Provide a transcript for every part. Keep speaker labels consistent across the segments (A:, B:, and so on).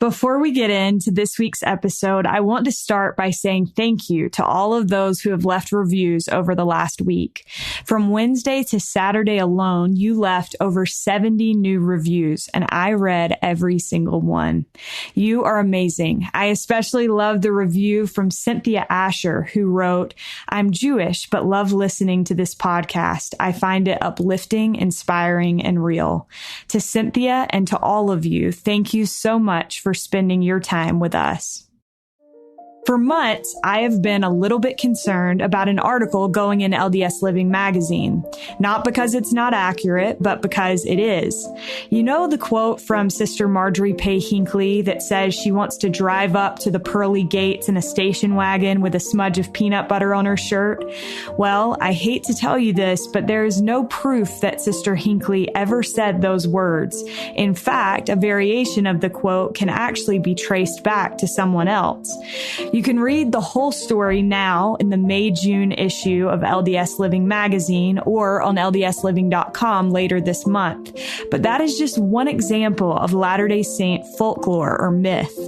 A: Before we get into this week's episode, I want to start by saying thank you to all of those who have left reviews over the last week. From Wednesday to Saturday alone, you left over 70 new reviews, and I read every single one. You are amazing. I especially love the review from Cynthia Asher, who wrote, "I'm Jewish, but love listening to this podcast. I find it uplifting, inspiring, and real." To Cynthia and to all of you, thank you so much for spending your time with us. For months, I have been a little bit concerned about an article going in LDS Living magazine. Not because it's not accurate, but because it is. You know the quote from Sister Marjorie Pay Hinckley that says she wants to drive up to the pearly gates in a station wagon with a smudge of peanut butter on her shirt? Well, I hate to tell you this, but there is no proof that Sister Hinckley ever said those words. In fact, a variation of the quote can actually be traced back to someone else. You can read the whole story now in the May-June issue of LDS Living magazine or on LDSliving.com later this month. But that is just one example of Latter-day Saint folklore or myth.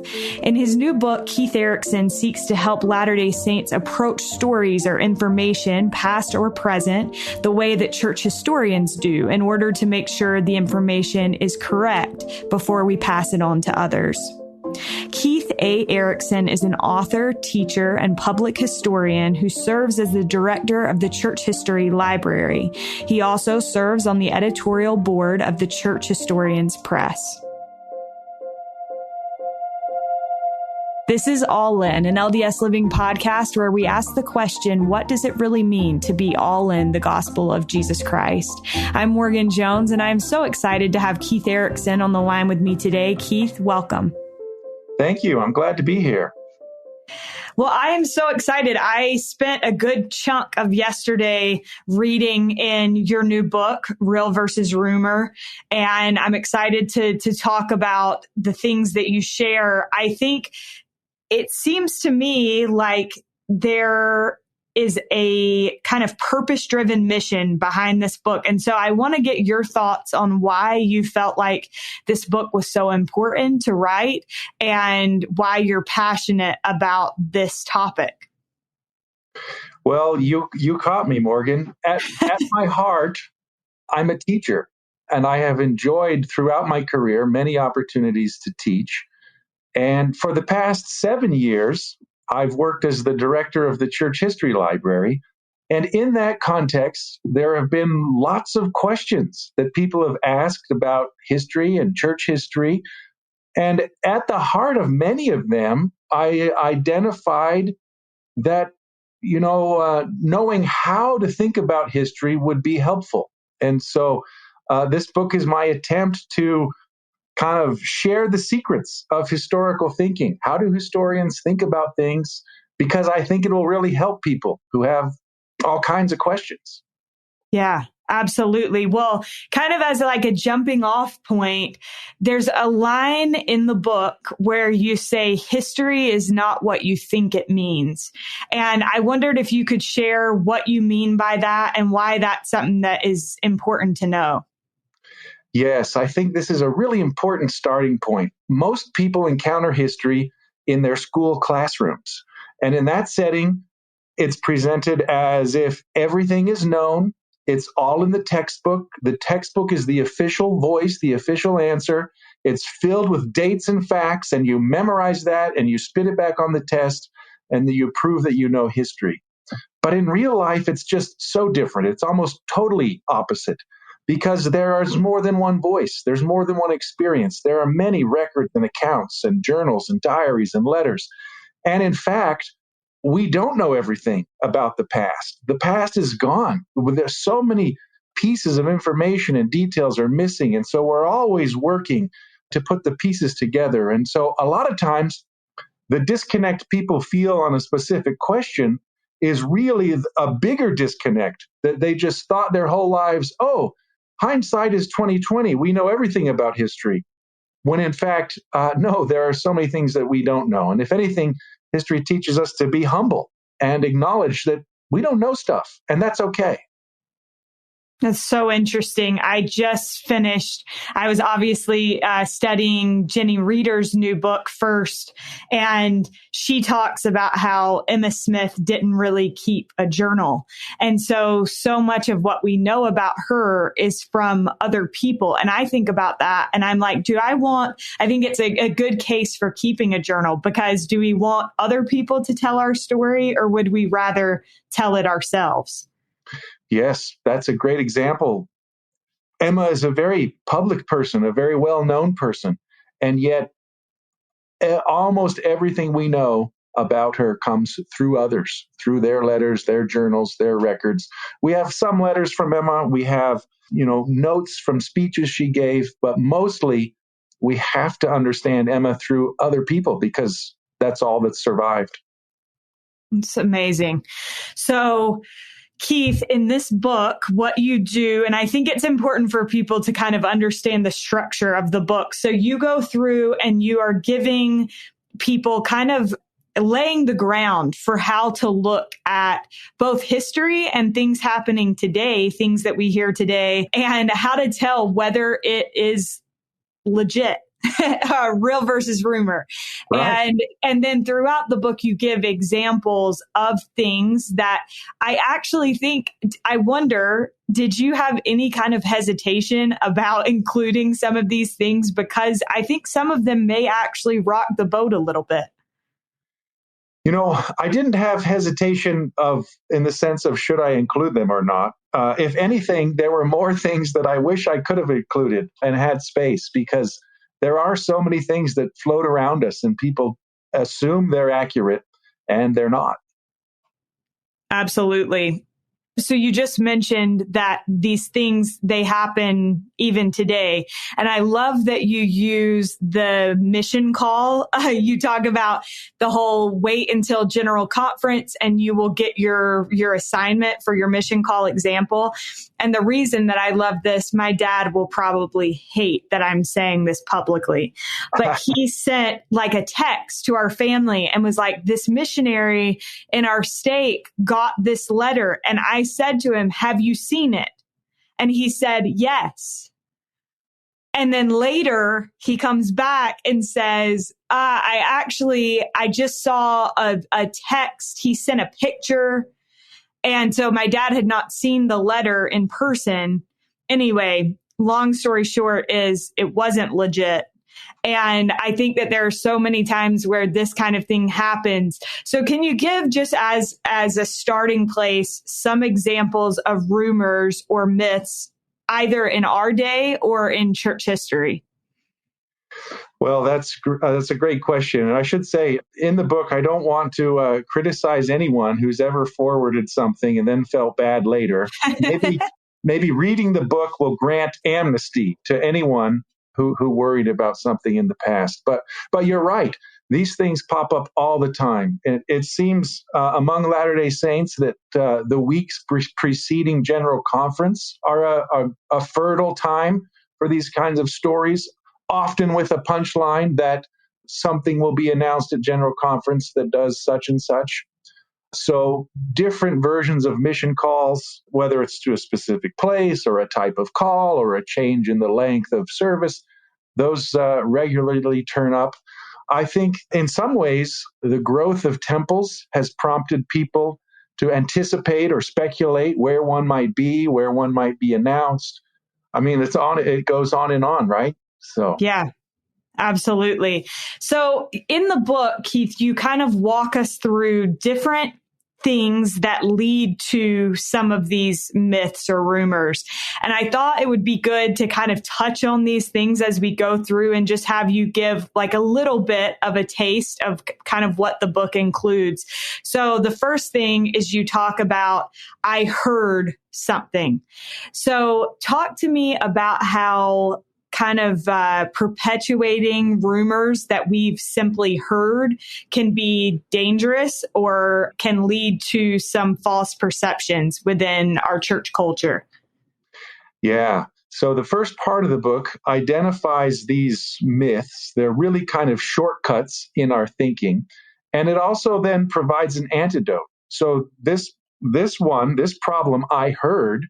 A: In his new book, Keith Erekson seeks to help Latter-day Saints approach stories or information, past or present, the way that church historians do in order to make sure the information is correct before we pass it on to others. Keith A. Erekson is an author, teacher, and public historian who serves as the director of the Church History Library. He also serves on the editorial board of the Church Historians Press. This is All In, an LDS Living podcast where we ask the question, what does it really mean to be all in the gospel of Jesus Christ? I'm Morgan Jones, and I'm so excited to have Keith Erekson on the line with me today. Keith, welcome.
B: Thank you. I'm glad to be here.
A: Well, I am so excited. I spent a good chunk of yesterday reading in your new book, Real versus Rumor, and I'm excited to talk about the things that you share. I think it seems to me like there is a kind of purpose-driven mission behind this book. And so I want to get your thoughts on why you felt like this book was so important to write and why you're passionate about this topic.
B: Well, you caught me, Morgan. At my heart, I'm a teacher, and I have enjoyed throughout my career many opportunities to teach. And for the past 7 years, I've worked as the director of the Church History Library. And in that context, there have been lots of questions that people have asked about history and church history. And at the heart of many of them, I identified that, knowing how to think about history would be helpful. And so this book is my attempt to kind of share the secrets of historical thinking. How do historians think about things? Because I think it will really help people who have all kinds of questions.
A: Yeah, absolutely. Well, kind of as like a jumping off point, there's a line in the book where you say history is not what you think it means. And I wondered if you could share what you mean by that and why that's something that is important to know.
B: Yes, I think this is a really important starting point. Most people encounter history in their school classrooms. And in that setting, it's presented as if everything is known. It's all in the textbook. The textbook is the official voice, the official answer. It's filled with dates and facts, and you memorize that and you spit it back on the test, and then you prove that you know history. But in real life, it's just so different. It's almost totally opposite. Because there is more than one voice. There's more than one experience. There are many records and accounts and journals and diaries and letters. And in fact, we don't know everything about the past. The past is gone. There's so many pieces of information and details are missing. And so we're always working to put the pieces together. And so a lot of times, the disconnect people feel on a specific question is really a bigger disconnect that they just thought their whole lives, hindsight is 20/20. We know everything about history. When in fact, no, there are so many things that we don't know. And if anything, history teaches us to be humble and acknowledge that we don't know stuff, and that's okay.
A: That's so interesting. I just finished, I was obviously studying Jenny Reeder's new book first, and she talks about how Emma Smith didn't really keep a journal. And so much of what we know about her is from other people. And I think about that and I'm like, I think it's a good case for keeping a journal, because do we want other people to tell our story, or would we rather tell it ourselves?
B: Yes, that's a great example. Emma is a very public person, a very well-known person, and yet almost everything we know about her comes through others, through their letters, their journals, their records. We have some letters from Emma. We have, notes from speeches she gave, but mostly we have to understand Emma through other people because that's all that's survived.
A: It's amazing. So, Keith, in this book, what you do, and I think it's important for people to kind of understand the structure of the book. So you go through and you are giving people kind of laying the ground for how to look at both history and things happening today, things that we hear today, and how to tell whether it is legit. Real versus rumor.
B: Right.
A: And then throughout the book, you give examples of things that I actually think, I wonder, did you have any kind of hesitation about including some of these things? Because I think some of them may actually rock the boat a little bit.
B: I didn't have hesitation in the sense of should I include them or not. If anything, there were more things that I wish I could have included and had space, because there are so many things that float around us and people assume they're accurate and they're not.
A: Absolutely. So you just mentioned that these things, they happen even today. And I love that you use the mission call. You talk about the whole wait until general conference and you will get your assignment for your mission call example. And the reason that I love this, my dad will probably hate that I'm saying this publicly, but he sent like a text to our family and was like, this missionary in our state got this letter. And I said to him, have you seen it? And he said, yes. And then later he comes back and says, I just saw a text. He sent a picture. And so my dad had not seen the letter in person. Anyway, long story short is it wasn't legit. And I think that there are so many times where this kind of thing happens. So can you give, just as a starting place, some examples of rumors or myths, either in our day or in church history?
B: Well, that's a great question. And I should say, in the book, I don't want to criticize anyone who's ever forwarded something and then felt bad later. Maybe reading the book will grant amnesty to anyone who worried about something in the past. But you're right. These things pop up all the time. It seems among Latter-day Saints that the weeks preceding General Conference are a fertile time for these kinds of stories, often with a punchline that something will be announced at General Conference that does such and such. So different versions of mission calls, whether it's to a specific place or a type of call or a change in the length of service, those regularly turn up. I think in some ways, the growth of temples has prompted people to anticipate or speculate where one might be announced. I mean, it goes on and on, right? So
A: Yeah. Absolutely. So in the book, Keith, you kind of walk us through different things that lead to some of these myths or rumors. And I thought it would be good to kind of touch on these things as we go through and just have you give like a little bit of a taste of kind of what the book includes. So the first thing is you talk about, I heard something. So talk to me about how kind of perpetuating rumors that we've simply heard can be dangerous or can lead to some false perceptions within our church culture.
B: Yeah. So the first part of the book identifies these myths. They're really kind of shortcuts in our thinking. And it also then provides an antidote. So this problem I heard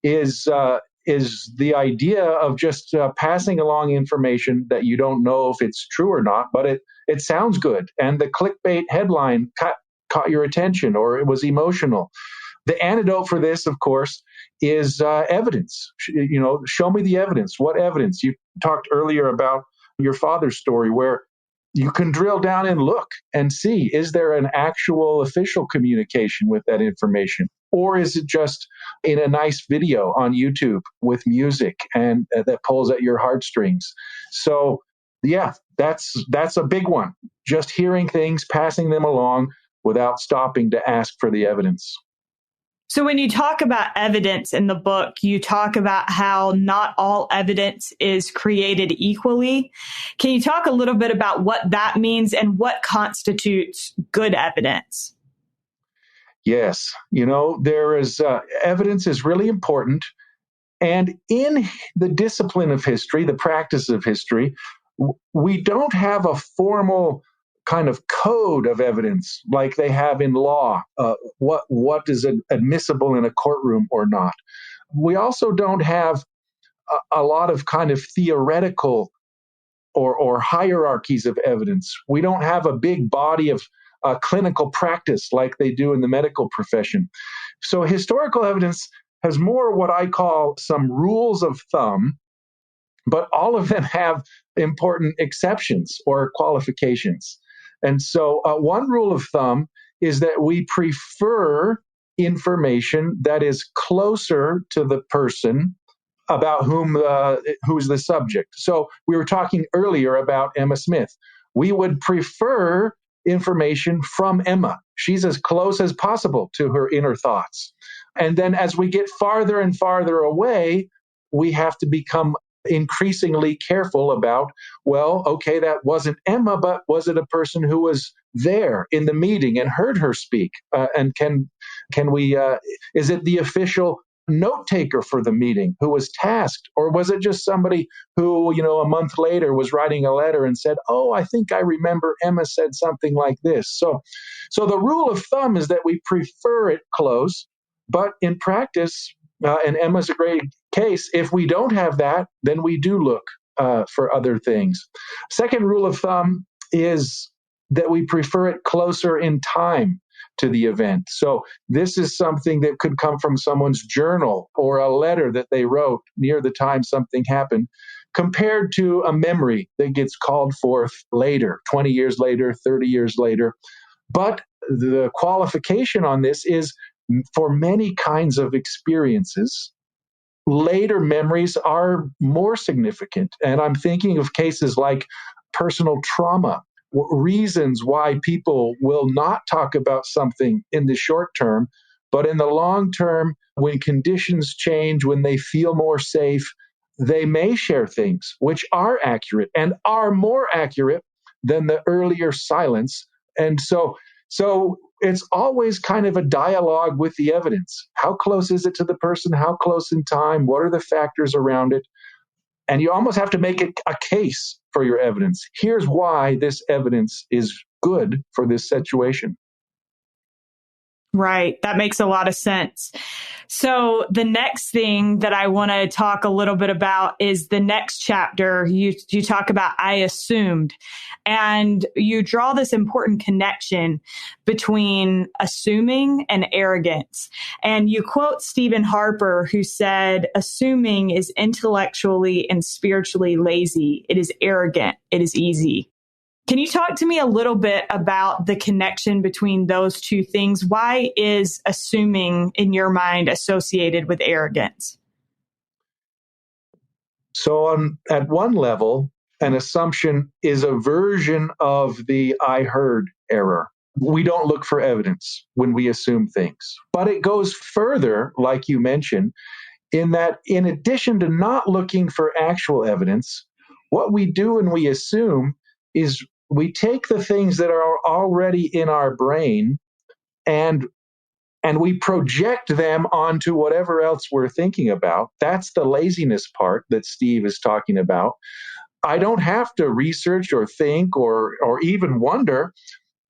B: is the idea of just passing along information that you don't know if it's true or not, but it sounds good, and the clickbait headline caught your attention, or it was emotional. The antidote for this, of course, is evidence. Show me the evidence. What evidence? You talked earlier about your father's story, where you can drill down and look and see, is there an actual official communication with that information? Or is it just in a nice video on YouTube with music and that pulls at your heartstrings? So, yeah, that's a big one. Just hearing things, passing them along without stopping to ask for the evidence.
A: So when you talk about evidence in the book, you talk about how not all evidence is created equally. Can you talk a little bit about what that means and what constitutes good evidence?
B: Yes. There is evidence is really important. And in the discipline of history, the practice of history, we don't have a formal kind of code of evidence like they have in law. What is admissible in a courtroom or not? We also don't have a lot of kind of theoretical or hierarchies of evidence. We don't have a big body of clinical practice like they do in the medical profession. So historical evidence has more what I call some rules of thumb, but all of them have important exceptions or qualifications. And so one rule of thumb is that we prefer information that is closer to the person about who's the subject. So we were talking earlier about Emma Smith. We would prefer information from Emma. She's as close as possible to her inner thoughts. And then as we get farther and farther away, we have to become increasingly careful about, well, okay, that wasn't Emma, but was it a person who was there in the meeting and heard her speak? And can we, is it the official note taker for the meeting who was tasked, or was it just somebody who, a month later was writing a letter and said, oh, I think I remember Emma said something like this. So the rule of thumb is that we prefer it close, but in practice, and Emma's a great case, if we don't have that, then we do look for other things. Second rule of thumb is that we prefer it closer in time to the event. So this is something that could come from someone's journal or a letter that they wrote near the time something happened, compared to a memory that gets called forth later, 20 years later, 30 years later. But the qualification on this is for many kinds of experiences, later memories are more significant. And I'm thinking of cases like personal trauma, reasons why people will not talk about something in the short term, but in the long term, when conditions change, when they feel more safe, they may share things which are accurate and are more accurate than the earlier silence. And so it's always kind of a dialogue with the evidence. How close is it to the person? How close in time? What are the factors around it? And you almost have to make it a case for your evidence. Here's why this evidence is good for this situation.
A: Right. That makes a lot of sense. So the next thing that I want to talk a little bit about is the next chapter. You talk about I assumed, and you draw this important connection between assuming and arrogance. And you quote Stephen Harper, who said, assuming is intellectually and spiritually lazy. It is arrogant. It is easy. Can you talk to me a little bit about the connection between those two things? Why is assuming, in your mind, associated with arrogance?
B: So at one level, an assumption is a version of the I heard error. We don't look for evidence when we assume things. But it goes further, like you mentioned, in that in addition to not looking for actual evidence, what we do when we assume is we take the things that are already in our brain and we project them onto whatever else we're thinking about. That's the laziness part that Steve is talking about. I don't have to research or think or even wonder,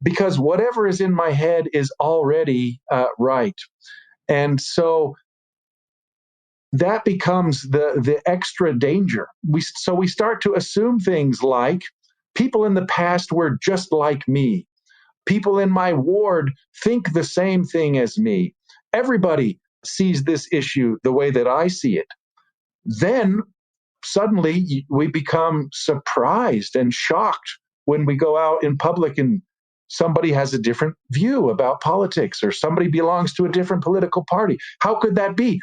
B: because whatever is in my head is already right. And so that becomes the extra danger. So we start to assume things like people in the past were just like me. People in my ward think the same thing as me. Everybody sees this issue the way that I see it. Then suddenly we become surprised and shocked when we go out in public and somebody has a different view about politics or somebody belongs to a different political party. How could that be?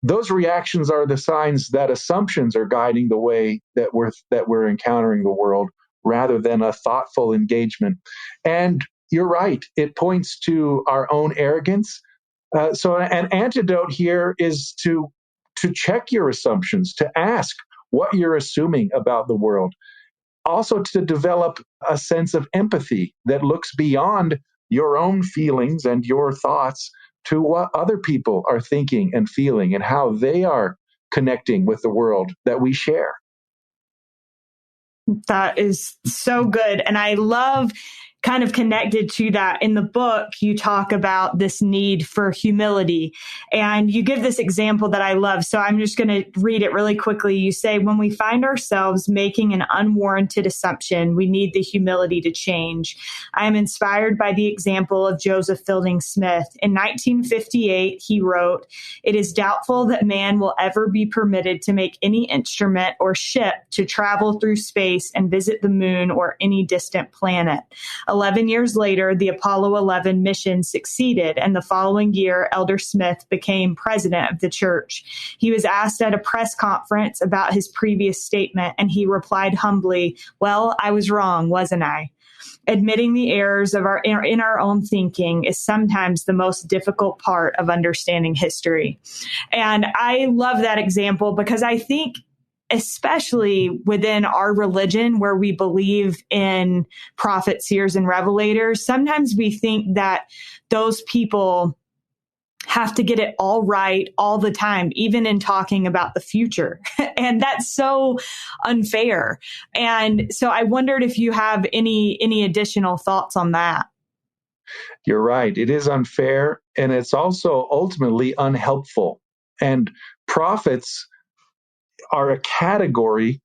B: Those reactions are the signs that assumptions are guiding the way that we're encountering the world rather than a thoughtful engagement. And you're right, it points to our own arrogance. So an antidote here is to check your assumptions, to ask what you're assuming about the world. Also to develop a sense of empathy that looks beyond your own feelings and your thoughts to what other people are thinking and feeling and how they are connecting with the world that we share.
A: That is so good. And I love kind of connected to that. In the book, you talk about this need for humility, and you give this example that I love. So I'm just going to read it really quickly. You say, when we find ourselves making an unwarranted assumption, we need the humility to change. I am inspired by the example of Joseph Fielding Smith. In 1958, he wrote, "It is doubtful that man will ever be permitted to make any instrument or ship to travel through space and visit the moon or any distant planet." 11 years later, the Apollo 11 mission succeeded, and the following year, Elder Smith became president of the church. He was asked at a press conference about his previous statement, and he replied humbly, "Well, I was wrong, wasn't I?" Admitting the errors of in our own thinking is sometimes the most difficult part of understanding history. And I love that example because I think, especially within our religion where we believe in prophets, seers, and revelators, sometimes we think that those people have to get it all right all the time, even in talking about the future. And that's so unfair. And so I wondered if you have any additional thoughts on that.
B: You're right. It is unfair, and it's also ultimately unhelpful. And prophets are a category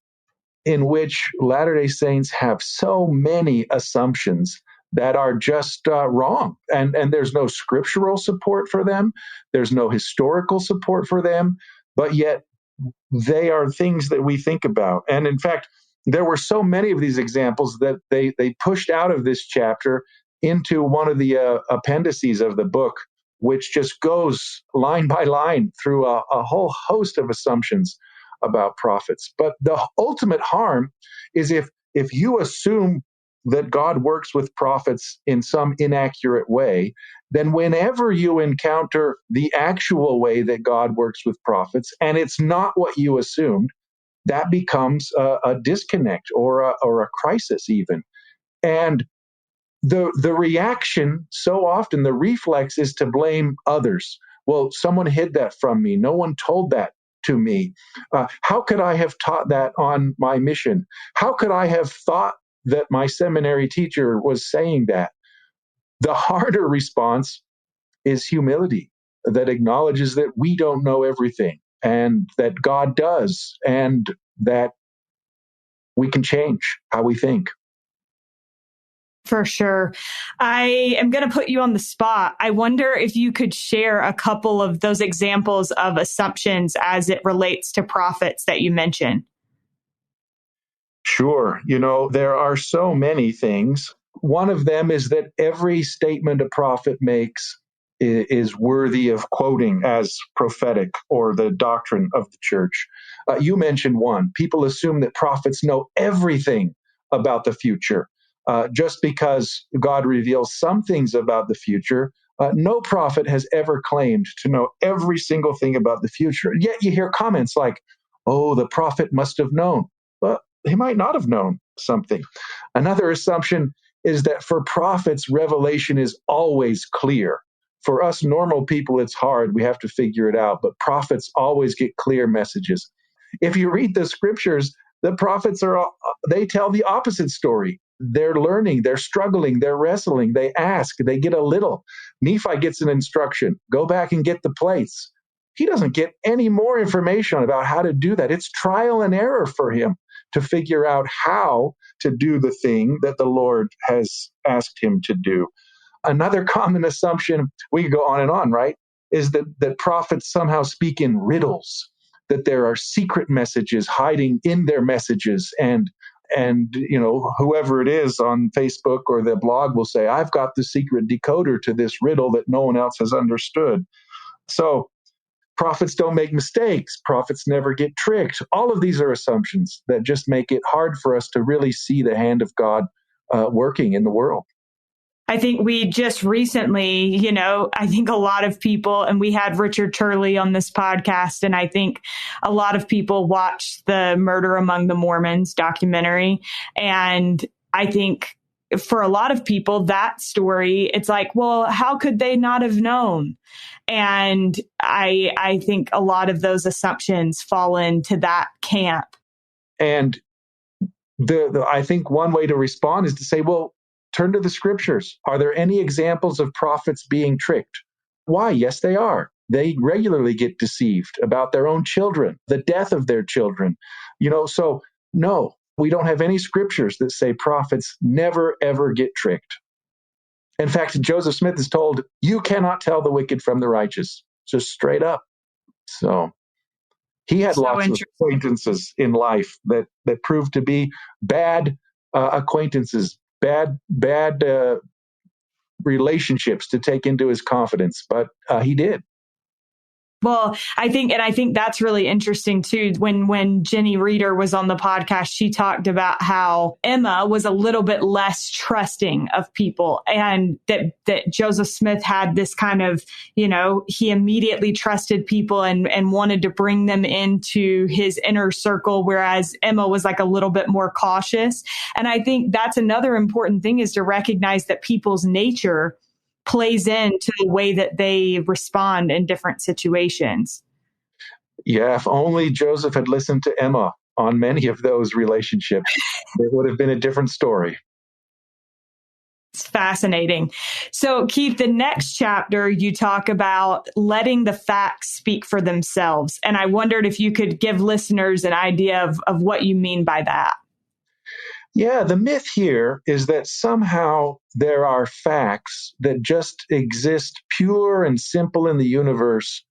B: in which Latter-day Saints have so many assumptions that are just wrong. And there's no scriptural support for them. There's no historical support for them. But yet they are things that we think about. And in fact, there were so many of these examples that they pushed out of this chapter into one of the appendices of the book, which just goes line by line through a whole host of assumptions about prophets. But the ultimate harm is if you assume that God works with prophets in some inaccurate way, then whenever you encounter the actual way that God works with prophets, and it's not what you assumed, that becomes a disconnect or a crisis even. And the reaction, so often the reflex is to blame others. Well, someone hid that from me. No one told that to me. How could I have taught that on my mission? How could I have thought that my seminary teacher was saying that? The harder response is humility that acknowledges that we don't know everything and that God does, and that we can change how we think.
A: For sure. I am going to put you on the spot. I wonder if you could share a couple of those examples of assumptions as it relates to prophets that you mentioned.
B: Sure. There are so many things. One of them is that every statement a prophet makes is worthy of quoting as prophetic or the doctrine of the church. You mentioned one. People assume that prophets know everything about the future. Just because God reveals some things about the future, no prophet has ever claimed to know every single thing about the future. Yet you hear comments like, "Oh, the prophet must have known." Well, he might not have known something. Another assumption is that for prophets, revelation is always clear. For us normal people, it's hard. We have to figure it out. But prophets always get clear messages. If you read the scriptures, the prophets they tell the opposite story. They're learning, they're struggling, they're wrestling, they ask, they get a little. Nephi gets an instruction: go back and get the plates. he doesn't get any more information about how to do that. It's trial and error for him to figure out how to do the thing that the Lord has asked him to do. Another common assumption, we could go on and on, right, is that prophets somehow speak in riddles, that there are secret messages hiding in their messages, and whoever it is on Facebook or the blog will say, I've got the secret decoder to this riddle that no one else has understood. So prophets don't make mistakes. Prophets never get tricked. All of these are assumptions that just make it hard for us to really see the hand of God working in the world.
A: I think we just recently, I think a lot of people, and we had Richard Turley on this podcast, and I think a lot of people watched the Murder Among the Mormons documentary. And I think for a lot of people, that story, it's like, well, how could they not have known? And I think a lot of those assumptions fall into that camp.
B: And I think one way to respond is to say, well, turn to the scriptures. Are there any examples of prophets being tricked? Why? Yes, they are. They regularly get deceived about their own children, the death of their children. So no, we don't have any scriptures that say prophets never, ever get tricked. In fact, Joseph Smith is told, you cannot tell the wicked from the righteous, just straight up. So he had lots of acquaintances in life that proved to be bad acquaintances, bad relationships to take into his confidence, but he did.
A: Well, I think that's really interesting too. When Jenny Reeder was on the podcast, she talked about how Emma was a little bit less trusting of people, and that Joseph Smith had this kind of, he immediately trusted people and wanted to bring them into his inner circle, whereas Emma was like a little bit more cautious. And I think that's another important thing, is to recognize that people's nature plays into the way that they respond in different situations.
B: Yeah, if only Joseph had listened to Emma on many of those relationships, it would have been a different story.
A: It's fascinating. So, Keith, the next chapter, you talk about letting the facts speak for themselves. And I wondered if you could give listeners an idea of what you mean by that.
B: Yeah, the myth here is that somehow there are facts that just exist pure and simple in the universe,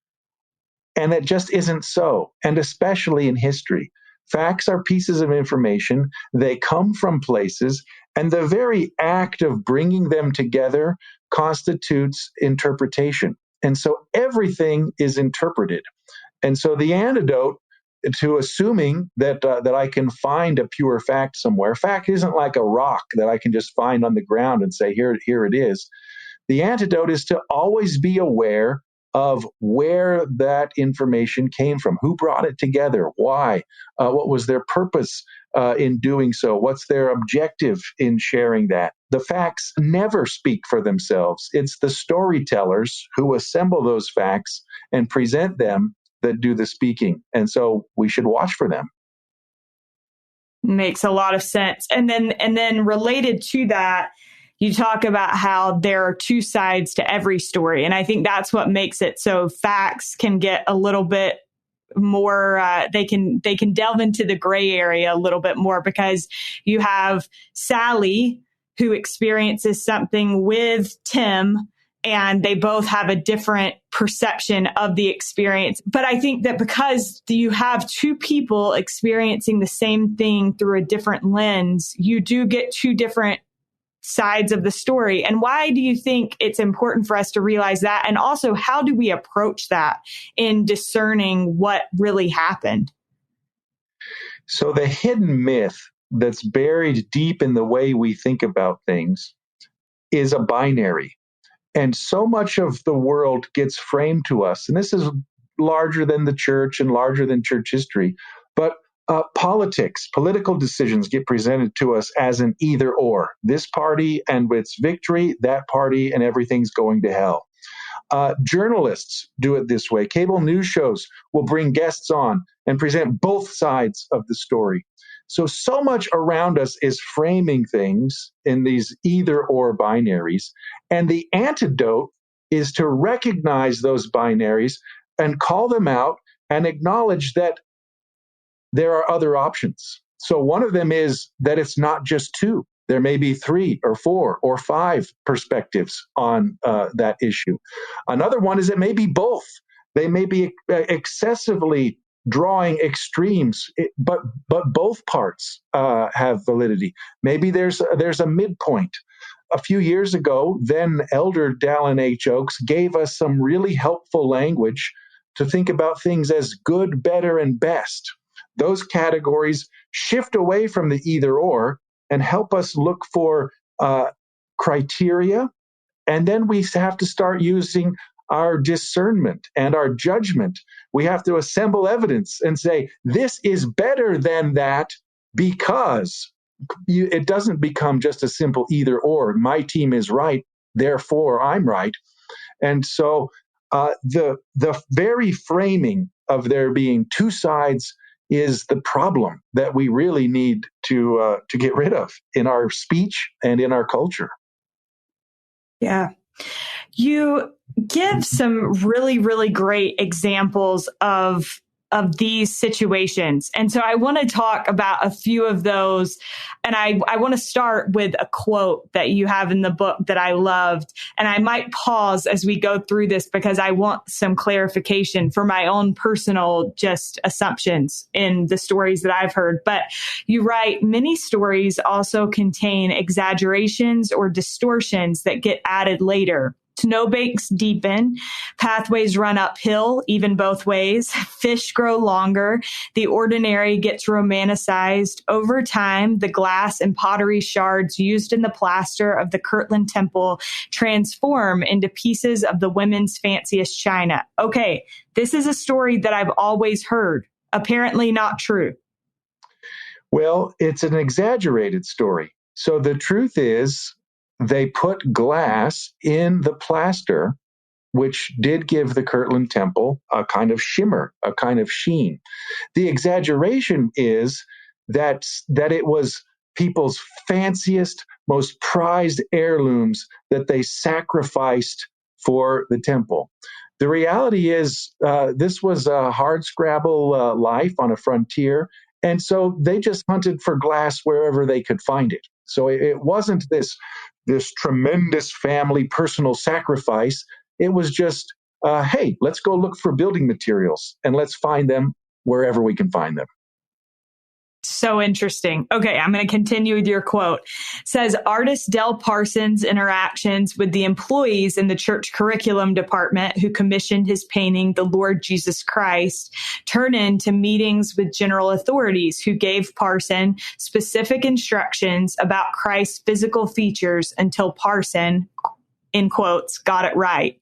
B: and that just isn't so, and especially in history. Facts are pieces of information. They come from places, and the very act of bringing them together constitutes interpretation. And so everything is interpreted. And so the antidote to assuming that I can find a pure fact somewhere. Fact isn't like a rock that I can just find on the ground and say, here it is. The antidote is to always be aware of where that information came from, who brought it together, why, what was their purpose in doing so, what's their objective in sharing that. The facts never speak for themselves. It's the storytellers who assemble those facts and present them that do the speaking. And so we should watch for them.
A: Makes a lot of sense. And then related to that, you talk about how there are two sides to every story. And I think that's what makes it so facts can get a little bit more, they can delve into the gray area a little bit more, because you have Sally, who experiences something with Tim, and they both have a different perception of the experience. But I think that because you have two people experiencing the same thing through a different lens, you do get two different sides of the story. And why do you think it's important for us to realize that? And also, how do we approach that in discerning what really happened?
B: So the hidden myth that's buried deep in the way we think about things is a binary. And so much of the world gets framed to us, and this is larger than the church and larger than church history, but political decisions get presented to us as an either or. This party and its victory, that party and everything's going to hell. Journalists do it this way. Cable news shows will bring guests on and present both sides of the story. So much around us is framing things in these either or binaries. And the antidote is to recognize those binaries and call them out and acknowledge that there are other options. So one of them is that it's not just two. There may be 3 or 4 or 5 perspectives on that issue. Another one is it may be both. They may be excessively drawing extremes, but both parts have validity. Maybe there's a midpoint. A few years ago, then Elder Dallin H. Oakes gave us some really helpful language to think about things as good, better, and best. Those categories shift away from the either or and help us look for criteria. And then we have to start using our discernment and our judgment. We have to assemble evidence and say, this is better than that because it doesn't become just a simple either or. My team is right, therefore I'm right. And so the very framing of there being two sides is the problem that we really need to get rid of in our speech and in our culture.
A: Yeah. You give some really, really great examples of these situations. And so I want to talk about a few of those. And I want to start with a quote that you have in the book that I loved. And I might pause as we go through this because I want some clarification for my own personal just assumptions in the stories that I've heard. But you write, many stories also contain exaggerations or distortions that get added later. Snowbanks deepen, pathways run uphill, even both ways, fish grow longer, the ordinary gets romanticized. Over time, the glass and pottery shards used in the plaster of the Kirtland Temple transform into pieces of the women's fanciest china. Okay, this is a story that I've always heard. Apparently not true.
B: Well, it's an exaggerated story. So the truth is, they put glass in the plaster, which did give the Kirtland Temple a kind of shimmer, a kind of sheen. The exaggeration is that it was people's fanciest, most prized heirlooms that they sacrificed for the temple. The reality is this was a hardscrabble life on a frontier, and so they just hunted for glass wherever they could find it. So it wasn't this tremendous family personal sacrifice. It was just, hey, let's go look for building materials and let's find them wherever we can find them.
A: So interesting. Okay, I'm going to continue with your quote. It says, artist Del Parsons' interactions with the employees in the church curriculum department who commissioned his painting, The Lord Jesus Christ, turn into meetings with general authorities who gave Parson specific instructions about Christ's physical features until Parson, in quotes, got it right.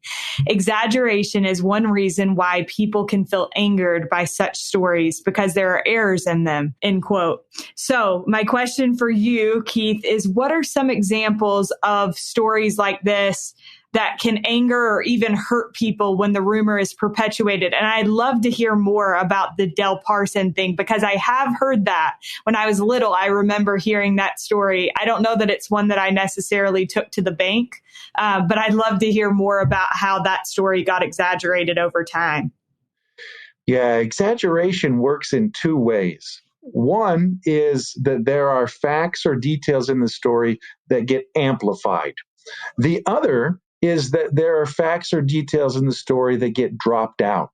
A: Exaggeration is one reason why people can feel angered by such stories because there are errors in them, end quote. So my question for you, Keith, is what are some examples of stories like this that can anger or even hurt people when the rumor is perpetuated? And I'd love to hear more about the Del Parson thing because I have heard that. When I was little, I remember hearing that story. I don't know that it's one that I necessarily took to the bank, but I'd love to hear more about how that story got exaggerated over time.
B: Yeah, exaggeration works in two ways. One is that there are facts or details in the story that get amplified. The other is that there are facts or details in the story that get dropped out.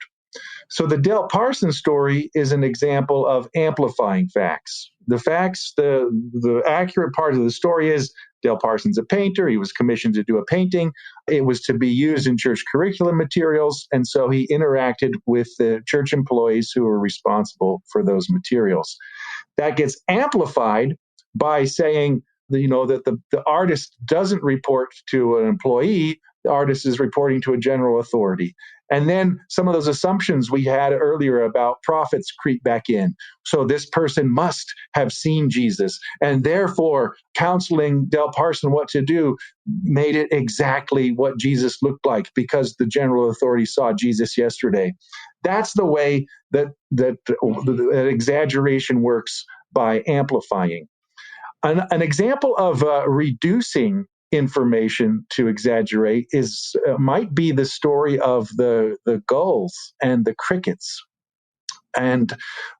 B: So the Del Parsons story is an example of amplifying facts. The facts, the accurate part of the story is Del Parsons a painter. He was commissioned to do a painting. It was to be used in church curriculum materials, and so he interacted with the church employees who were responsible for those materials. That gets amplified by saying, that the artist doesn't report to an employee, the artist is reporting to a general authority. And then some of those assumptions we had earlier about prophets creep back in. So this person must have seen Jesus, and therefore counseling Del Parson what to do made it exactly what Jesus looked like because the general authority saw Jesus yesterday. That's the way that exaggeration works, by amplifying. An example of reducing information to exaggerate is might be the story of the gulls and the crickets. And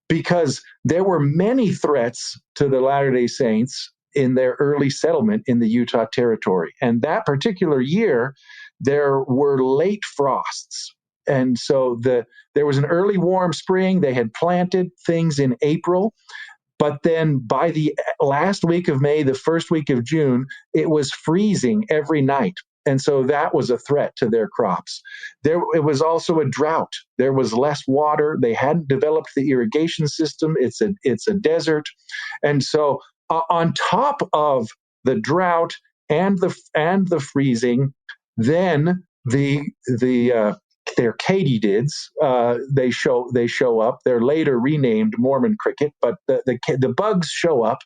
B: because there were many threats to the Latter-day Saints in their early settlement in the Utah Territory. And that particular year, there were late frosts. And so there was an early warm spring. They had planted things in April. But then by the last week of May, the first week of June, it was freezing every night. And so that was a threat to their crops. It was also a drought. There was less water. They hadn't developed the irrigation system. It's a desert. And so on top of the drought and the freezing, then they're katydids. They show up. They're later renamed Mormon cricket, but the bugs show up,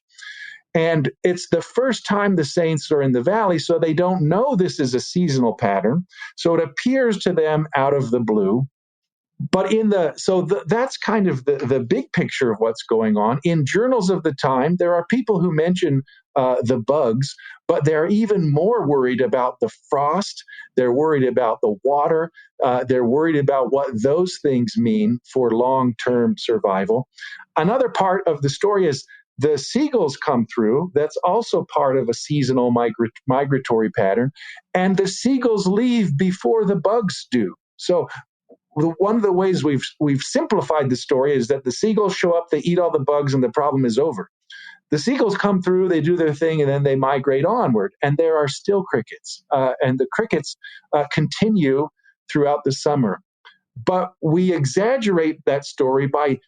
B: and it's the first time the saints are in the valley, so they don't know this is a seasonal pattern. So it appears to them out of the blue. But that's kind of the big picture of what's going on. In journals of the time, there are people who mention the bugs, but they're even more worried about the frost. They're worried about the water. They're worried about what those things mean for long-term survival. Another part of the story is the seagulls come through. That's also part of a seasonal migratory pattern. And the seagulls leave before the bugs do. So one of the ways we've simplified the story is that the seagulls show up, they eat all the bugs, and the problem is over. The seagulls come through, they do their thing, and then they migrate onward. And there are still crickets. And the crickets continue throughout the summer. But we exaggerate that story by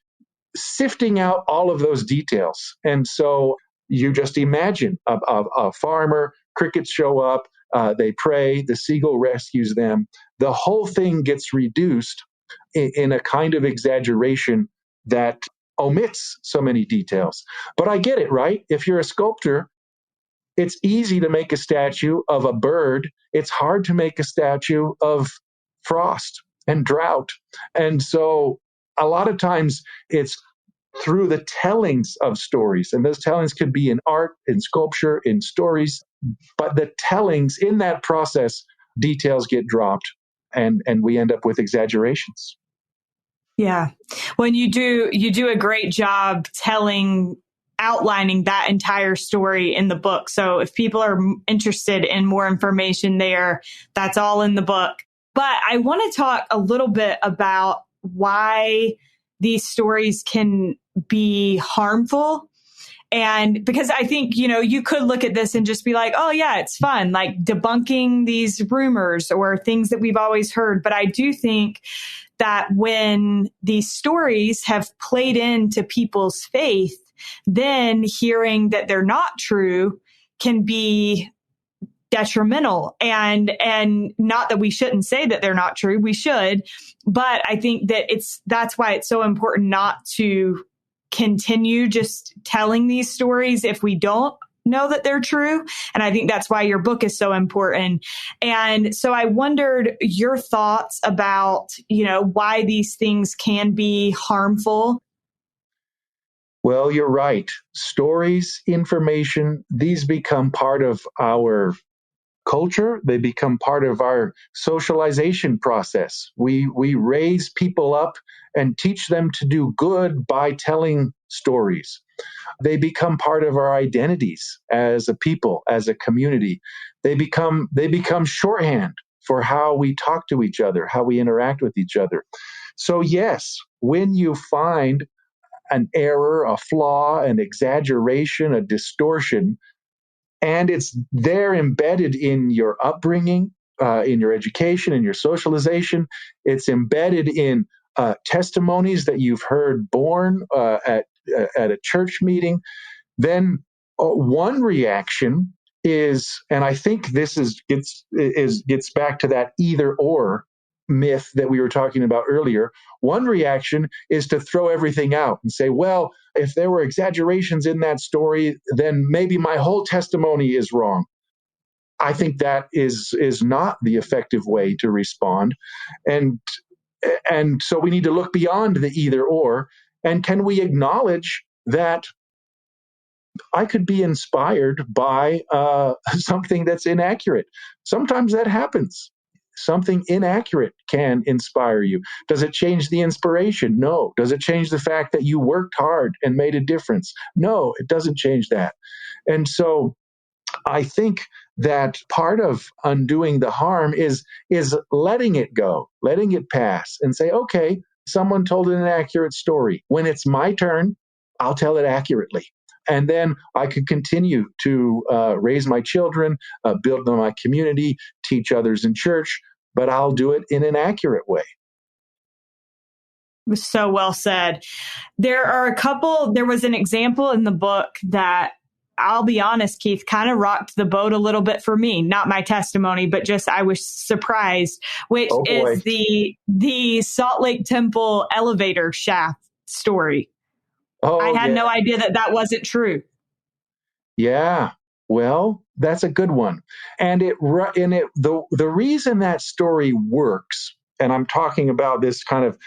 B: sifting out all of those details. And so you just imagine a farmer, crickets show up, they pray, the seagull rescues them. The whole thing gets reduced in a kind of exaggeration that omits so many details. But I get it, right? If you're a sculptor, it's easy to make a statue of a bird. It's hard to make a statue of frost and drought. And so a lot of times it's through the tellings of stories. And those tellings could be in art, in sculpture, in stories. But the tellings in that process, details get dropped, and we end up with exaggerations.
A: Yeah. When you do a great job outlining that entire story in the book. So if people are interested in more information there, that's all in the book. But I want to talk a little bit about why these stories can be harmful. And because I think, you could look at this and just be like, oh yeah, it's fun, like debunking these rumors or things that we've always heard. But I do think that when these stories have played into people's faith, then hearing that they're not true can be detrimental. And not that we shouldn't say that they're not true. We should. But I think that that's why it's so important not to continue just telling these stories if we don't know that they're true. And I think that's why your book is so important. And so I wondered your thoughts about, why these things can be harmful.
B: Well, you're right. Stories, information, these become part of our culture. They become part of our socialization process. We raise people up and teach them to do good by telling stories. They become part of our identities as a people, as a community. They become shorthand for how we talk to each other, how we interact with each other. So yes, when you find an error, a flaw, an exaggeration, a distortion, and it's there embedded in your upbringing, in your education, in your socialization. It's embedded in testimonies that you've heard born at a church meeting. Then one reaction is, and I think this gets back to that either or myth that we were talking about earlier. One reaction is to throw everything out and say, well, if there were exaggerations in that story, then maybe my whole testimony is wrong. I think that is not the effective way to respond. And so we need to look beyond the either or. And can we acknowledge that I could be inspired by something that's inaccurate. Sometimes that happens. Something inaccurate can inspire you. Does it change the inspiration? No. Does it change the fact that you worked hard and made a difference? No, it doesn't change that. And so I think that part of undoing the harm is letting it go, letting it pass, and say, okay, someone told an inaccurate story. When it's my turn, I'll tell it accurately. And then I could continue to raise my children, build my community, teach others in church, but I'll do it in an accurate way.
A: Was so well said. There was an example in the book that, I'll be honest, Keith, kind of rocked the boat a little bit for me. Not my testimony, but just I was surprised, which is the Salt Lake Temple elevator shaft story. I had no idea that wasn't true.
B: Yeah. Well, that's a good one. And the reason that story works, and I'm talking about this kind of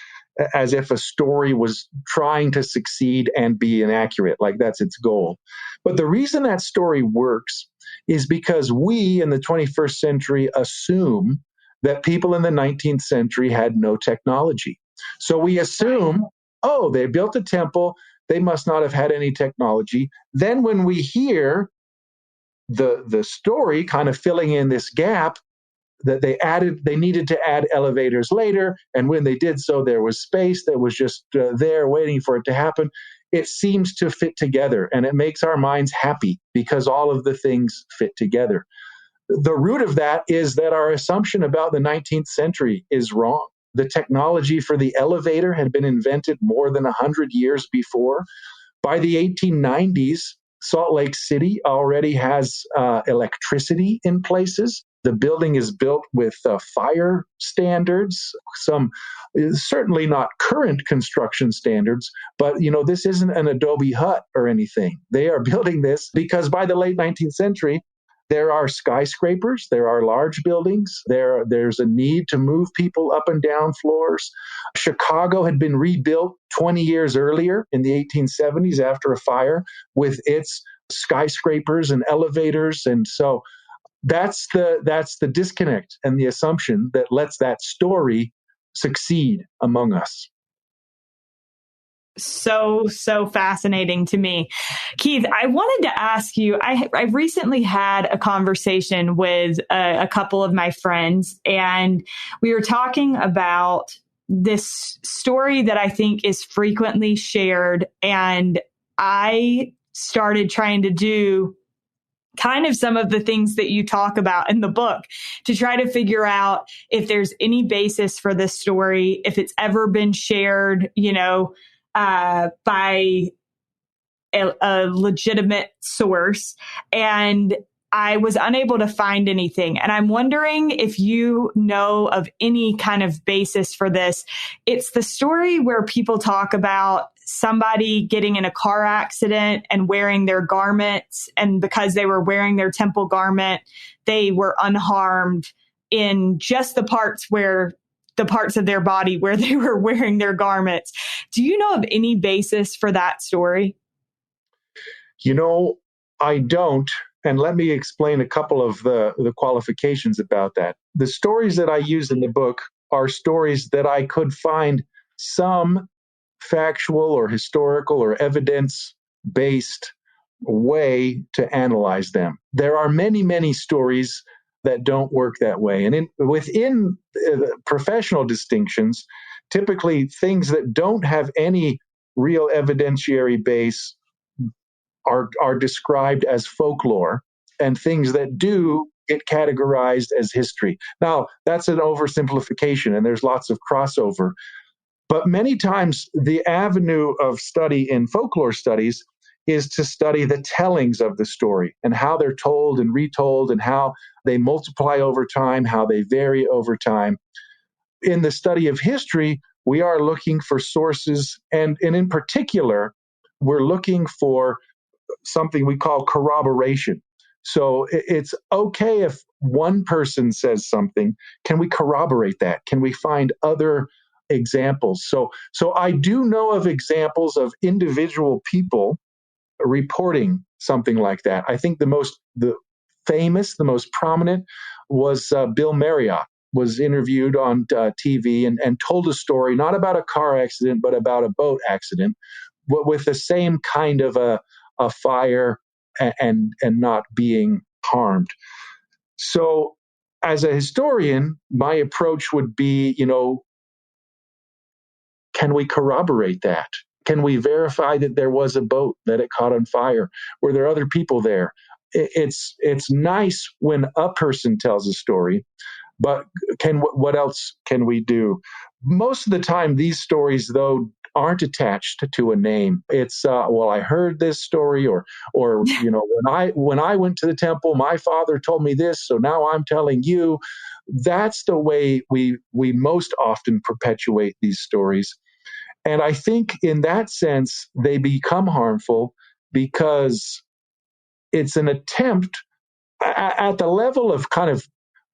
B: as if a story was trying to succeed and be inaccurate, like that's its goal. But the reason that story works is because we in the 21st century assume that people in the 19th century had no technology. So we assume, oh, they built a temple, they must not have had any technology. Then when we hear the story kind of filling in this gap, that they needed to add elevators later, and when they did so, there was space that was just there waiting for it to happen. It seems to fit together, and it makes our minds happy because all of the things fit together. The root of that is that our assumption about the 19th century is wrong. The technology for the elevator had been invented more than 100 years before. By the 1890s, Salt Lake City already has electricity in places. The building is built with fire standards, some certainly not current construction standards, but this isn't an Adobe hut or anything. They are building this because by the late 19th century, there are skyscrapers, there are large buildings, there's a need to move people up and down floors. Chicago had been rebuilt 20 years earlier in the 1870s after a fire with its skyscrapers and elevators. And so that's the disconnect and the assumption that lets that story succeed among us.
A: So fascinating to me. Keith, I wanted to ask you, I recently had a conversation with a couple of my friends, and we were talking about this story that I think is frequently shared. And I started trying to do kind of some of the things that you talk about in the book to try to figure out if there's any basis for this story, if it's ever been shared, by a legitimate source. And I was unable to find anything. And I'm wondering if you know of any kind of basis for this. It's the story where people talk about somebody getting in a car accident and wearing their garments. And because they were wearing their temple garment, they were unharmed in just the parts of their body where they were wearing their garments. Do you know of any basis for that story?
B: I don't. And let me explain a couple of the qualifications about that. The stories that I use in the book are stories that I could find some factual or historical or evidence-based way to analyze them. There are many, many stories that don't work that way. And within professional distinctions, typically things that don't have any real evidentiary base are described as folklore, and things that do get categorized as history. Now, that's an oversimplification, and there's lots of crossover. But many times the avenue of study in folklore studies is to study the tellings of the story and how they're told and retold and how they multiply over time, how they vary over time. In the study of history, we are looking for sources, and in particular, we're looking for something we call corroboration. So it's okay if one person says something. Can we corroborate that? Can we find other examples? So I do know of examples of individual people reporting something like that. I think the famous, the most prominent was Bill Marriott was interviewed on TV and told a story, not about a car accident, but about a boat accident with the same kind of a fire and not being harmed. So as a historian, my approach would be, can we corroborate that? Can we verify that there was a boat, that it caught on fire? Were there other people there? It's nice when a person tells a story, but what else can we do? Most of the time, these stories, though, aren't attached to a name. It's I heard this story, or when I went to the temple, my father told me this, so now I'm telling you. That's the way we most often perpetuate these stories. And I think in that sense, they become harmful because it's an attempt at the level of kind of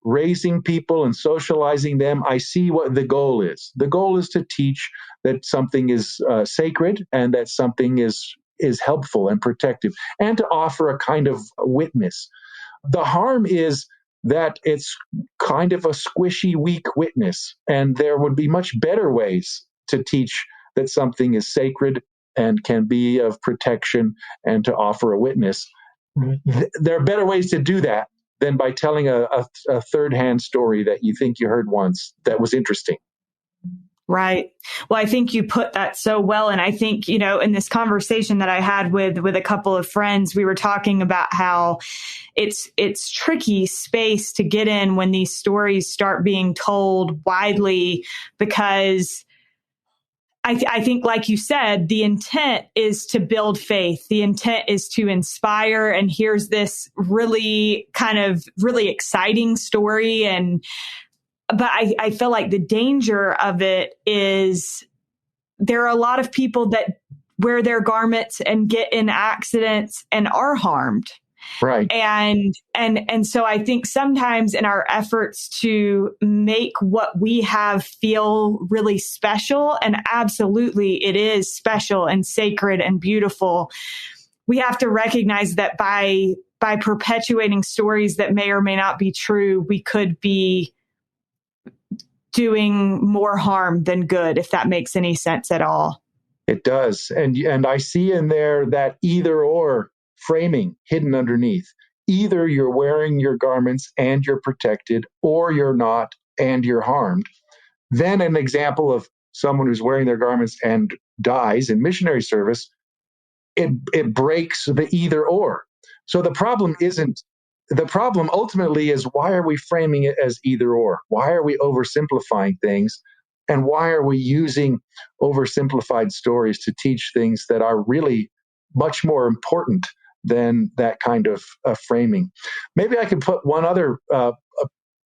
B: raising people and socializing them. I see what the goal is. The goal is to teach that something is sacred and that something is helpful and protective, and to offer a kind of witness. The harm is that it's kind of a squishy, weak witness, and there would be much better ways to teach that something is sacred and can be of protection and to offer a witness. There are better ways to do that than by telling a third-hand story that you think you heard once that was interesting.
A: Right. Well, I think you put that so well. And I think, in this conversation that I had with a couple of friends, we were talking about how it's tricky space to get in when these stories start being told widely, because I think, like you said, the intent is to build faith. The intent is to inspire. And here's this really exciting story. But I feel like the danger of it is there are a lot of people that wear their garments and get in accidents and are harmed.
B: Right.
A: And so I think sometimes in our efforts to make what we have feel really special, and absolutely it is special and sacred and beautiful, we have to recognize that by perpetuating stories that may or may not be true, we could be doing more harm than good, if that makes any sense at all.
B: It does. And I see in there that either or framing hidden underneath. Either you're wearing your garments and you're protected, or you're not and you're harmed. Then an example of someone who's wearing their garments and dies in missionary service, it breaks the either or. So the problem ultimately is, why are we framing it as either or? Why are we oversimplifying things? And why are we using oversimplified stories to teach things that are really much more important than that kind of framing? Maybe I could put one other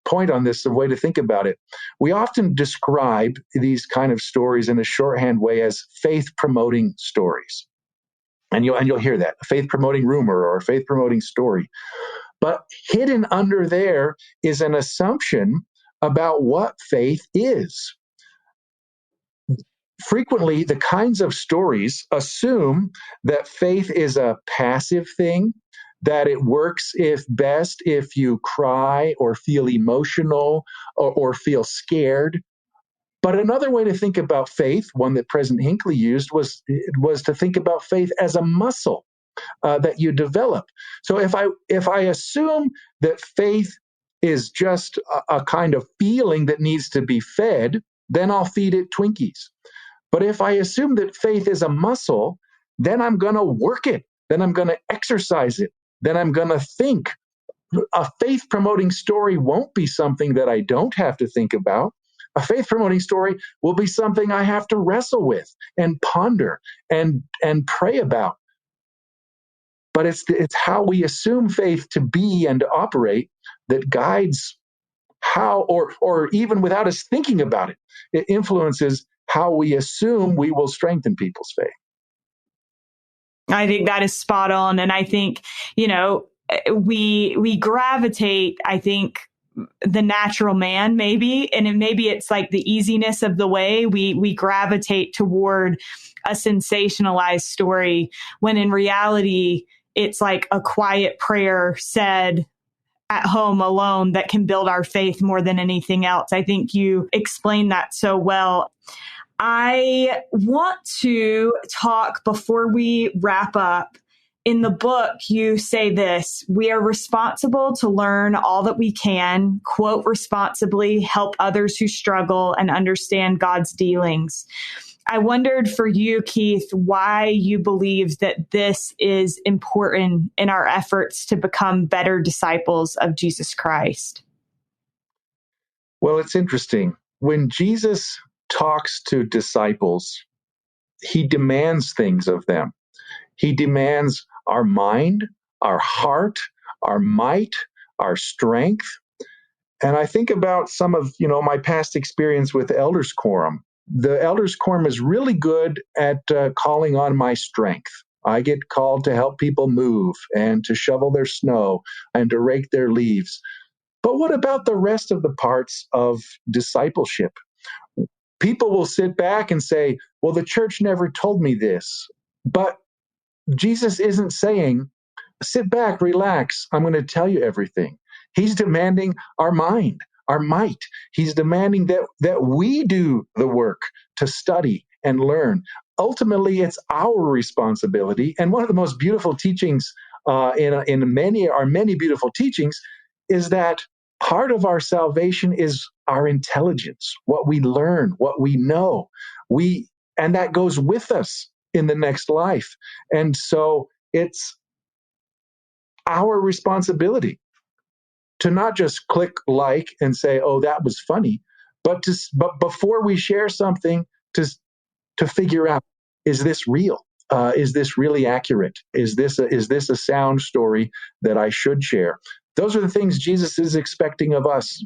B: point on this, a way to think about it. We often describe these kind of stories in a shorthand way as faith-promoting stories. And you'll hear that, a faith-promoting rumor or a faith-promoting story. But hidden under there is an assumption about what faith is. Frequently, the kinds of stories assume that faith is a passive thing, that it works best if you cry or feel emotional or feel scared. But another way to think about faith, one that President Hinckley used, was to think about faith as a muscle that you develop. So if I assume that faith is just a kind of feeling that needs to be fed, then I'll feed it Twinkies. But if I assume that faith is a muscle, then I'm going to work it. Then I'm going to exercise it. Then I'm going to think. A faith-promoting story won't be something that I don't have to think about. A faith-promoting story will be something I have to wrestle with and ponder and pray about. But it's how we assume faith to be and to operate that guides how, or even without us thinking about it, it influences how we assume we will strengthen people's faith.
A: I think that is spot on. And I think, we gravitate, I think, the natural man, maybe, and maybe it's like the easiness of the way we gravitate toward a sensationalized story, when in reality, it's like a quiet prayer said at home alone that can build our faith more than anything else. I think you explained that so well. I want to talk before we wrap up. In the book, you say this: we are responsible to learn all that we can, quote responsibly, help others who struggle, and understand God's dealings. I wondered for you, Keith, why you believe that this is important in our efforts to become better disciples of Jesus Christ.
B: Well, it's interesting. When Jesus talks to disciples, he demands things of them. He demands our mind, our heart, our might, our strength. And I think about some of, my past experience with Elders Quorum. The Elders Quorum is really good at calling on my strength. I get called to help people move and to shovel their snow and to rake their leaves. But what about the rest of the parts of discipleship? People will sit back and say, well, the church never told me this. But Jesus isn't saying, sit back, relax, I'm going to tell you everything. He's demanding our mind, our might. He's demanding that we do the work to study and learn. Ultimately, it's our responsibility. And one of the most beautiful teachings in many beautiful teachings is that part of our salvation is our intelligence, what we learn, what we know. And that goes with us in the next life. And so it's our responsibility to not just click like and say, oh, that was funny, but before we share something, to figure out, is this real? Is this really accurate? Is this a sound story that I should share? Those are the things Jesus is expecting of us.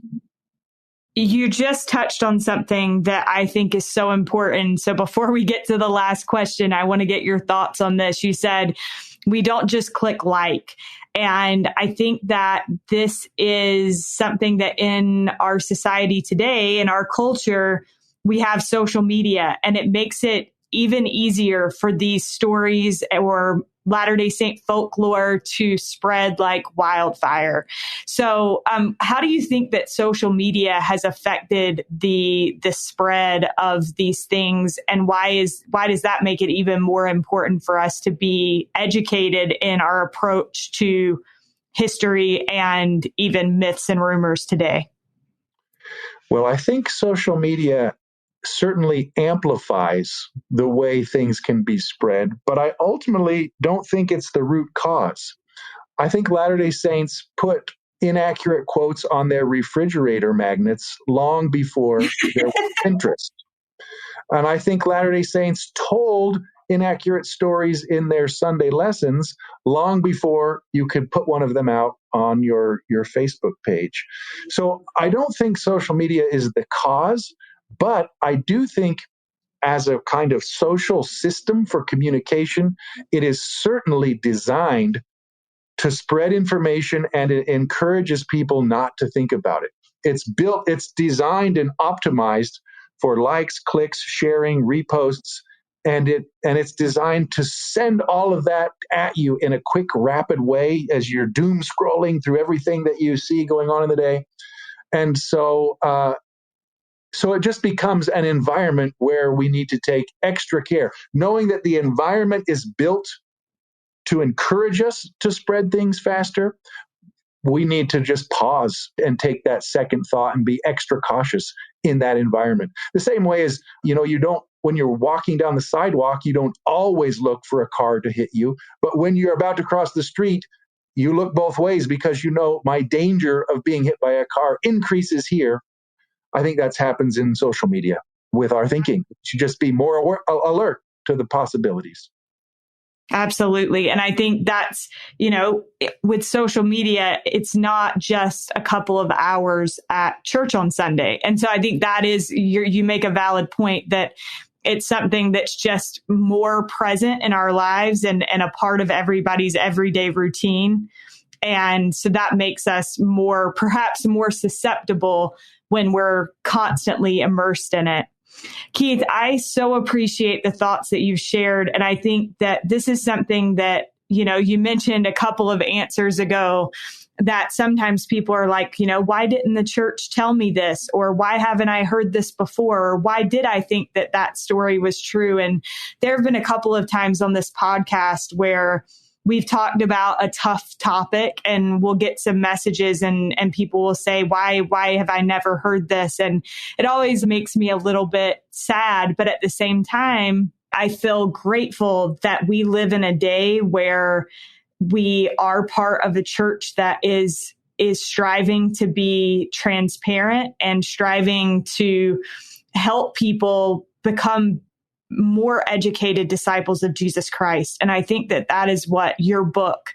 A: You just touched on something that I think is so important. So before we get to the last question, I want to get your thoughts on this. You said, we don't just click like. And I think that this is something that in our society today, in our culture, we have social media, and it makes it even easier for these stories or Latter-day Saint folklore to spread like wildfire. So how do you think that social media has affected the spread of these things? And why does that make it even more important for us to be educated in our approach to history and even myths and rumors today?
B: Well, I think social media certainly amplifies the way things can be spread, but I ultimately don't think it's the root cause. I think Latter-day Saints put inaccurate quotes on their refrigerator magnets long before there was Pinterest. And I think Latter-day Saints told inaccurate stories in their Sunday lessons long before you could put one of them out on your Facebook page. So I don't think social media is the cause, but I do think as a kind of social system for communication, it is certainly designed to spread information, and it encourages people not to think about it. It's designed and optimized for likes, clicks, sharing, reposts, and it's designed to send all of that at you in a quick, rapid way as you're doom scrolling through everything that you see going on in the day. And so it just becomes an environment where we need to take extra care, knowing that the environment is built to encourage us to spread things faster. We need to just pause and take that second thought and be extra cautious in that environment. The same way as, when you're walking down the sidewalk, you don't always look for a car to hit you. But when you're about to cross the street, you look both ways because my danger of being hit by a car increases here. I think that happens in social media with our thinking. We should just be more alert to the possibilities.
A: Absolutely. And I think that's, with social media, it's not just a couple of hours at church on Sunday. And so I think that is, you make a valid point that it's something that's just more present in our lives and a part of everybody's everyday routine. And so that makes us perhaps more susceptible when we're constantly immersed in it. Keith, I so appreciate the thoughts that you've shared. And I think that this is something that, you mentioned a couple of answers ago that sometimes people are like, why didn't the church tell me this? Or why haven't I heard this before? Or why did I think that story was true? And there have been a couple of times on this podcast where we've talked about a tough topic and we'll get some messages and people will say, why have I never heard this? And it always makes me a little bit sad. But at the same time, I feel grateful that we live in a day where we are part of a church that is striving to be transparent and striving to help people become more educated disciples of Jesus Christ. And I think that is what your book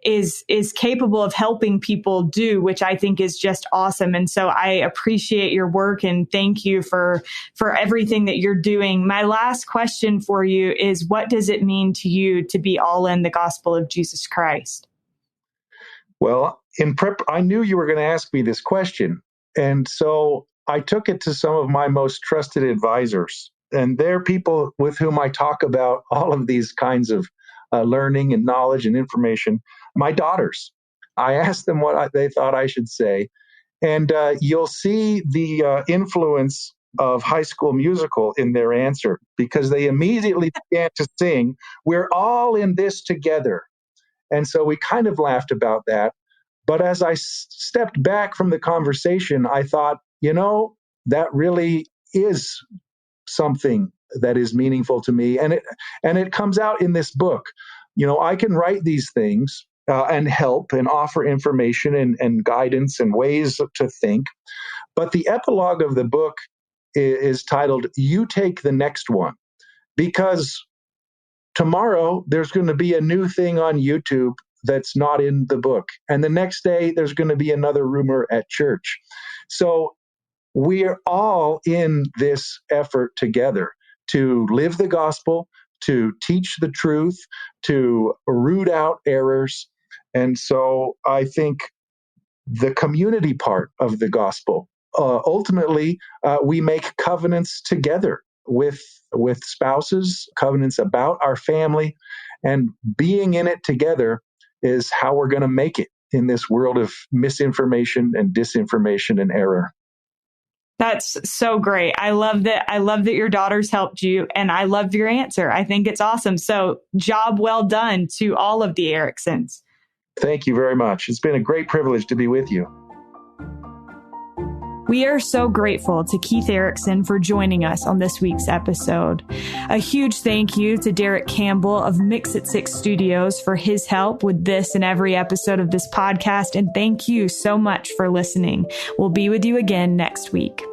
A: is capable of helping people do, which I think is just awesome. And so I appreciate your work and thank you for everything that you're doing. My last question for you is, what does it mean to you to be all in the gospel of Jesus Christ?
B: Well, I knew you were going to ask me this question. And so I took it to some of my most trusted advisors. And they're people with whom I talk about all of these kinds of learning and knowledge and information. My daughters, I asked them what they thought I should say. And you'll see the influence of High School Musical in their answer, because they immediately began to sing, "We're all in this together." And so we kind of laughed about that. But as I stepped back from the conversation, I thought, that really is something that is meaningful to me. And it comes out in this book. I can write these things and help and offer information and guidance and ways to think. But the epilogue of the book is titled, "You Take the Next One," because tomorrow there's going to be a new thing on YouTube that's not in the book. And the next day there's going to be another rumor at church. So we're all in this effort together to live the gospel, to teach the truth, to root out errors. And so I think the community part of the gospel, ultimately, we make covenants together with spouses, covenants about our family, and being in it together is how we're going to make it in this world of misinformation and disinformation and error.
A: That's so great. I love that your daughters helped you, and I love your answer. I think it's awesome. So job well done to all of the Ereksons.
B: Thank you very much. It's been a great privilege to be with you.
A: We are so grateful to Keith Erekson for joining us on this week's episode. A huge thank you to Derek Campbell of Mix It 6 Studios for his help with this and every episode of this podcast. And thank you so much for listening. We'll be with you again next week.